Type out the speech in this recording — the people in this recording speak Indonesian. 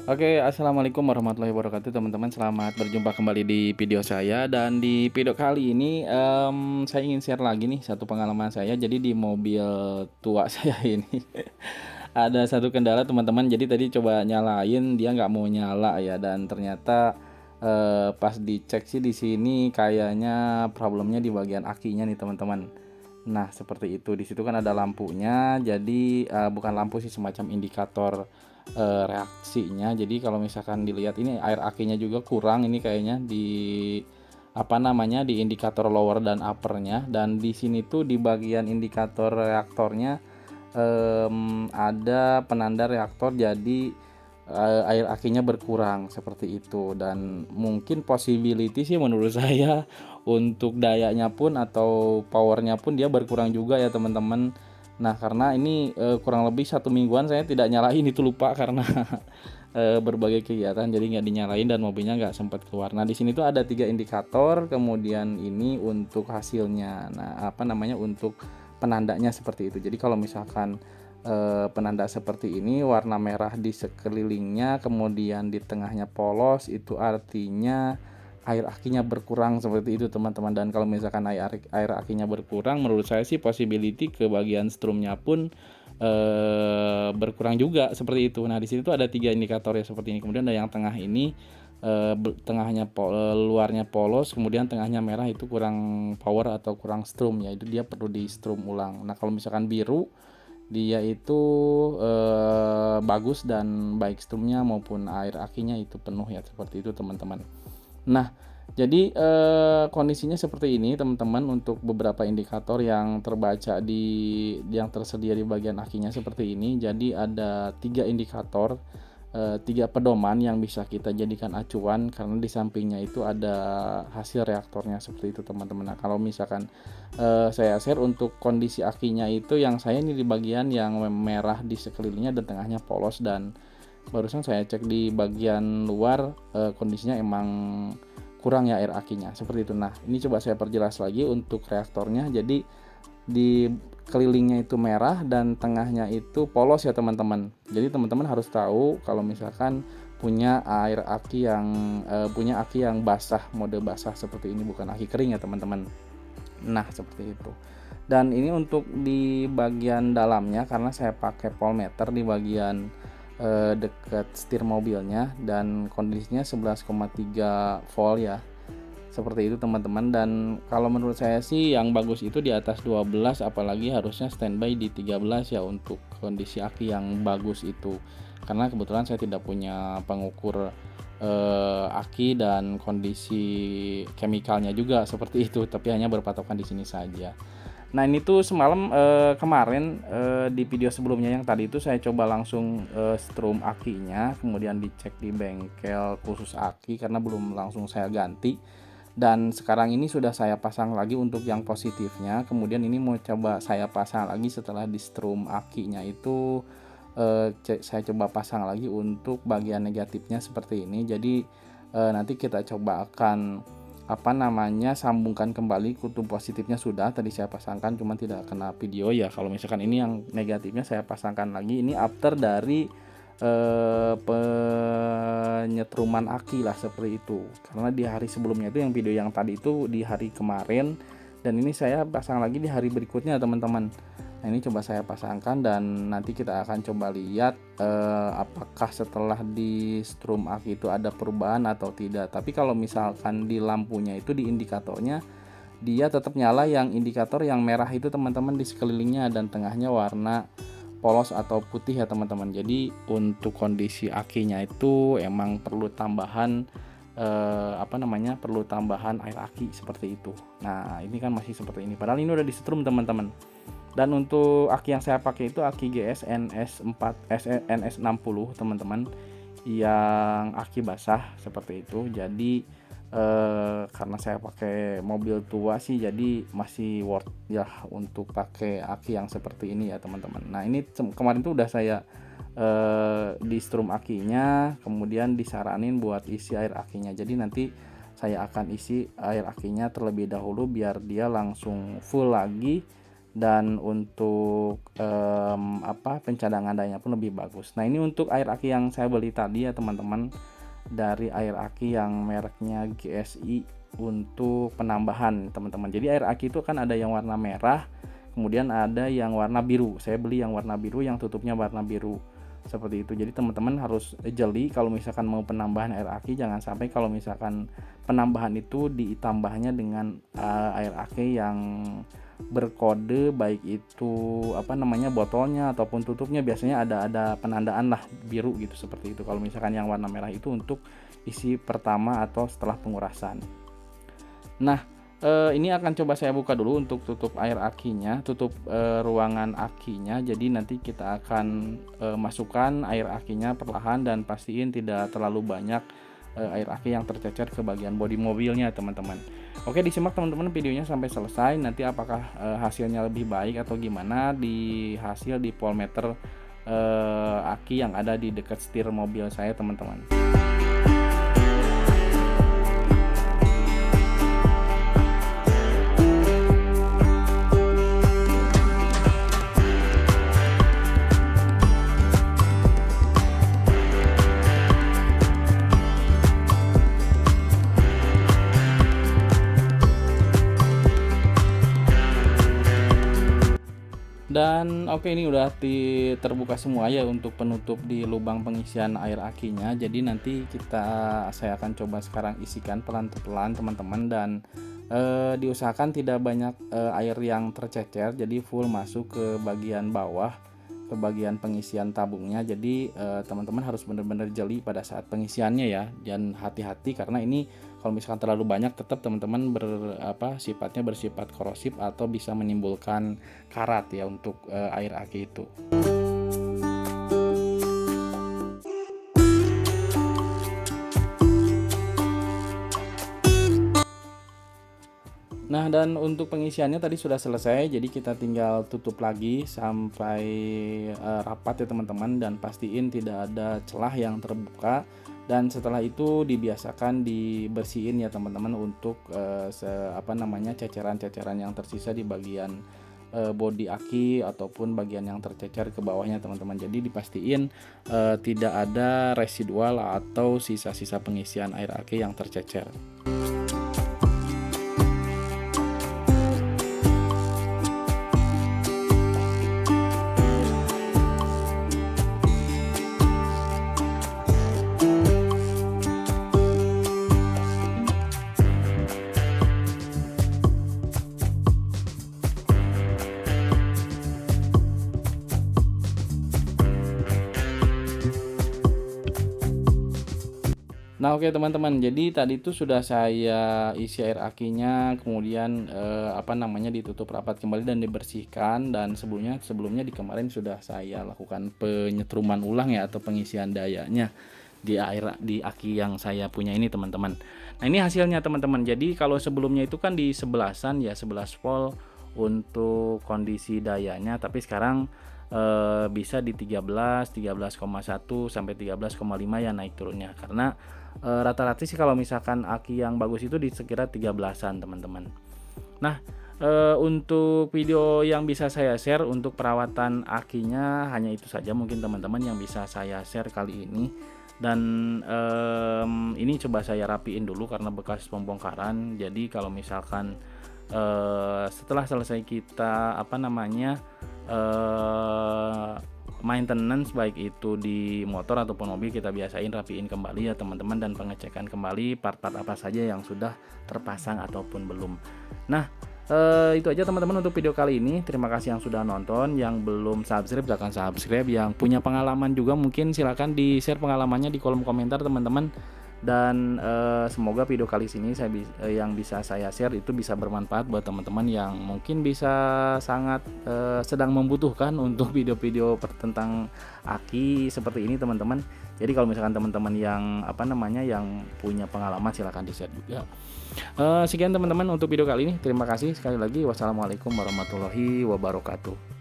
Oke, assalamualaikum warahmatullahi wabarakatuh, teman-teman. Selamat berjumpa kembali di video saya. Dan di video kali ini, saya ingin share lagi nih satu pengalaman saya. Jadi di mobil tua saya ini ada satu kendala, teman-teman. Jadi tadi coba nyalain, dia nggak mau nyala ya. Dan ternyata pas dicek sih di sini kayaknya problemnya di bagian akinya nih, teman-teman. Nah, seperti itu. Di situ kan ada lampunya, jadi bukan lampu sih, semacam indikator reaksinya. Jadi kalau misalkan dilihat ini air akinya juga kurang ini kayaknya di apa namanya, di indikator lower dan uppernya. Dan di sini tuh di bagian indikator reaktornya ada penanda reaktor, jadi air akinya berkurang seperti itu. Dan mungkin possibility sih menurut saya untuk dayanya pun atau powernya pun dia berkurang juga ya, teman-teman. Nah, karena ini kurang lebih 1 mingguan saya tidak nyalain itu, lupa karena berbagai kegiatan jadi nggak dinyalain dan mobilnya nggak sempat keluar. Nah, di sini tuh ada 3 indikator, kemudian ini untuk hasilnya. Nah, apa namanya, untuk penandanya seperti itu. Jadi kalau misalkan penanda seperti ini warna merah di sekelilingnya, kemudian di tengahnya polos, itu artinya air akinya berkurang seperti itu, teman-teman. Dan kalau misalkan air akinya berkurang, menurut saya sih possibility ke bagian strumnya pun berkurang juga seperti itu. Nah, di situ tuh ada 3 indikator ya seperti ini. Kemudian ada yang tengah ini tengahnya luarnya polos, kemudian tengahnya merah, itu kurang power atau kurang strum ya. Itu dia perlu di strum ulang. Nah, kalau misalkan biru, dia itu bagus dan baik strumnya maupun air akinya itu penuh ya, seperti itu, teman-teman. Nah, jadi kondisinya seperti ini, teman-teman, untuk beberapa indikator yang terbaca yang tersedia di bagian akinya seperti ini. Jadi ada 3 indikator, 3 pedoman yang bisa kita jadikan acuan, karena di sampingnya itu ada hasil reaktornya seperti itu, teman-teman. Nah, kalau misalkan saya share untuk kondisi akinya itu, yang saya ini di bagian yang merah di sekelilingnya dan tengahnya polos. Dan barusan saya cek di bagian luar, kondisinya emang kurang ya air akinya seperti itu. Nah, ini coba saya perjelas lagi untuk reaktornya. Jadi di kelilingnya itu merah dan tengahnya itu polos ya, teman-teman. Jadi teman-teman harus tahu kalau misalkan punya punya aki yang basah, mode basah seperti ini, bukan aki kering ya, teman-teman. Nah, seperti itu. Dan ini untuk di bagian dalamnya, karena saya pakai voltmeter di bagian dekat setir mobilnya, dan kondisinya 11,3 volt ya. Seperti itu, teman-teman. Dan kalau menurut saya sih yang bagus itu di atas 12, apalagi harusnya standby di 13 ya untuk kondisi aki yang bagus itu. Karena kebetulan saya tidak punya pengukur aki dan kondisi chemicalnya juga seperti itu, tapi hanya berpatokan di sini saja. Nah, ini tuh semalam kemarin di video sebelumnya yang tadi itu saya coba langsung strum akinya, kemudian dicek di bengkel khusus aki karena belum langsung saya ganti. Dan sekarang ini sudah saya pasang lagi untuk yang positifnya. Kemudian ini mau coba saya pasang lagi setelah di strum akinya itu saya coba pasang lagi untuk bagian negatifnya seperti ini. Jadi nanti kita coba akan sambungkan kembali kutub positifnya. Sudah tadi saya pasangkan, cuma tidak kena video ya. Kalau misalkan ini yang negatifnya saya pasangkan lagi, ini after dari penyetruman aki lah seperti itu. Karena di hari sebelumnya itu, yang video yang tadi itu di hari kemarin, dan ini saya pasang lagi di hari berikutnya, teman-teman. Nah, ini coba saya pasangkan dan nanti kita akan coba lihat apakah setelah di strum aki itu ada perubahan atau tidak. Tapi kalau misalkan di lampunya itu, di indikatornya, dia tetap nyala yang indikator yang merah itu, teman-teman, di sekelilingnya, dan tengahnya warna polos atau putih ya, teman-teman. Jadi untuk kondisi akinya itu emang perlu tambahan perlu tambahan air aki seperti itu. Nah, ini kan masih seperti ini, padahal ini udah di setrum, teman-teman. Dan untuk aki yang saya pakai itu aki GS NS60, teman-teman, yang aki basah seperti itu. Jadi karena saya pakai mobil tua sih, jadi masih worth ya untuk pakai aki yang seperti ini ya, teman-teman. Nah, ini kemarin tuh udah saya di strum akinya, kemudian disaranin buat isi air akinya. Jadi nanti saya akan isi air akinya terlebih dahulu biar dia langsung full lagi dan untuk pencadangan dayanya pun lebih bagus. Nah, ini untuk air aki yang saya beli tadi ya teman-teman, dari air aki yang mereknya GSI untuk penambahan teman-teman. Jadi air aki itu kan ada yang warna merah, kemudian ada yang warna biru. Saya beli yang warna biru yang tutupnya warna biru seperti itu. Jadi teman-teman harus jeli kalau misalkan mau penambahan air aki, jangan sampai kalau misalkan penambahan itu ditambahnya dengan air aki yang berkode, baik itu botolnya ataupun tutupnya, biasanya ada penandaan lah biru gitu, seperti itu. Kalau misalkan yang warna merah itu untuk isi pertama atau setelah pengurasan. Nah, ini akan coba saya buka dulu untuk tutup air akinya, tutup ruangan akinya. Jadi nanti kita akan masukkan air akinya perlahan dan pastiin tidak terlalu banyak air aki yang tercecer ke bagian bodi mobilnya teman-teman. Oke, disimak teman-teman videonya sampai selesai. Nanti apakah hasilnya lebih baik atau gimana di hasil di voltmeter aki yang ada di dekat setir mobil saya teman-teman. Dan oke, ini udah terbuka semua ya untuk penutup di lubang pengisian air akinya. Jadi nanti saya akan coba sekarang isikan pelan-pelan teman-teman, dan diusahakan tidak banyak air yang tercecer, jadi full masuk ke bagian bawah, ke bagian pengisian tabungnya. Jadi teman-teman harus benar-benar jeli pada saat pengisiannya ya, dan hati-hati karena ini kalau misalkan terlalu banyak tetap teman-teman sifatnya bersifat korosif atau bisa menimbulkan karat ya untuk air aki itu. Nah, dan untuk pengisiannya tadi sudah selesai, jadi kita tinggal tutup lagi sampai rapat ya teman-teman, dan pastiin tidak ada celah yang terbuka. Dan setelah itu dibiasakan dibersihin ya teman-teman untuk ceceran-ceceran yang tersisa di bagian bodi aki ataupun bagian yang tercecer ke bawahnya teman-teman. Jadi dipastiin tidak ada residual atau sisa-sisa pengisian air aki yang tercecer. Nah, oke teman-teman, jadi tadi itu sudah saya isi air akinya, kemudian ditutup rapat kembali dan dibersihkan. Dan sebelumnya di kemarin sudah saya lakukan penyetruman ulang ya, atau pengisian dayanya di aki yang saya punya ini teman-teman. Nah, ini hasilnya teman-teman. Jadi kalau sebelumnya itu kan di 11-an ya, 11 volt untuk kondisi dayanya, tapi sekarang bisa di 13,1 sampai 13,5 ya naik turunnya, karena rata-rata sih kalau misalkan aki yang bagus itu di sekira 13-an teman-teman. Nah, untuk video yang bisa saya share untuk perawatan akinya hanya itu saja mungkin teman-teman yang bisa saya share kali ini. Dan ini coba saya rapiin dulu karena bekas pembongkaran. Jadi kalau misalkan setelah selesai kita maintenance baik itu di motor ataupun mobil, kita biasain rapiin kembali ya teman-teman, dan pengecekan kembali part-part apa saja yang sudah terpasang ataupun belum. Nah, itu aja teman-teman untuk video kali ini. Terima kasih yang sudah nonton. Yang belum subscribe silahkan subscribe. Yang punya pengalaman juga mungkin silahkan di share pengalamannya di kolom komentar teman-teman. Dan semoga video kali ini yang bisa saya share itu bisa bermanfaat buat teman-teman yang mungkin bisa sangat sedang membutuhkan untuk video-video tentang aki seperti ini teman-teman. Jadi kalau misalkan teman-teman yang yang punya pengalaman silahkan di share juga. Sekian teman-teman untuk video kali ini. Terima kasih sekali lagi. Wassalamualaikum warahmatullahi wabarakatuh.